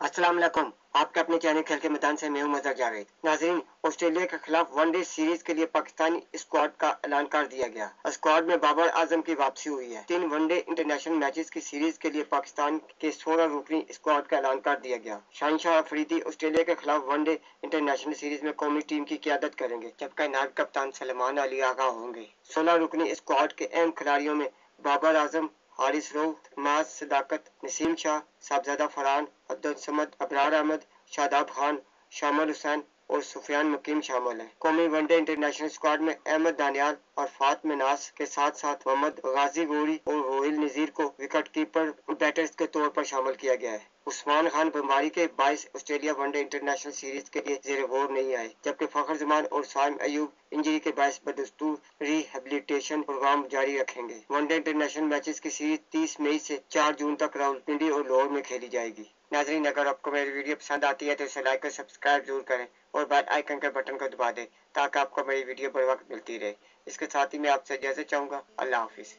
अस्सलाम वालेकुम। आपके अपने चैनल खेल के मैदान से मैं हूं मजहर जावेद। नाज़रीन, ऑस्ट्रेलिया के खिलाफ वनडे सीरीज के लिए पाकिस्तानी स्क्वाड का ऐलान कर दिया गया। स्क्वाड में बाबर आजम की वापसी हुई है। 3 वनडे इंटरनेशनल मैचेस की सीरीज के लिए पाकिस्तान के 16 रुकनी स्क्वाड का ऐलान कर दिया गया। शहनशाह अफरीदी ऑस्ट्रेलिया के खिलाफ वनडे इंटरनेशनल सीरीज में कौमी टीम की क़यादत करेंगे, जबकि नायब कप्तान सलमान अली आगा होंगे। 16 रुकनी स्क्वाड के अहम खिलाड़ियों में बाबर आजम, हारिस रऊफ, माज सदाकत, नसीम शाह, साहबजादा फरहान, अब्दुल समद, अबरार अहमद, शादाब खान, शामिल हुसैन और सुफियान मुकीम शामिल हैं। कौमी वनडे इंटरनेशनल स्क्वाड में अहमद दानियाल और फातम नास के साथ साथ मोहम्मद गाजी गोरी और रोहिल नजीर को विकेट कीपर बैटर्स के तौर पर शामिल किया गया है। उस्मान खान बीमारी के बायस ऑस्ट्रेलिया वनडे इंटरनेशनल सीरीज के लिए जेर गौर नहीं आए, जबकि फखर जमान और साइम अयूब इंजरी के बायस बदस्तूर रिहेबिलिटेशन प्रोग्राम जारी रखेंगे। वनडे इंटरनेशनल मैचेस की सीरीज 30 मई से 4 जून तक रावलपिंडी और लाहौर में खेली जाएगी। नाजरीन, अगर आपको मेरी वीडियो पसंद आती है तो इसे लाइक और सब्सक्राइब जरूर करें और बेल आइकन के बटन को दबा दें ताकि आपको मेरी वीडियो बर वक्त मिलती रहे। इसके साथ ही मैं आपसे इजाजत चाहूँगा। अल्लाह हाफिज़।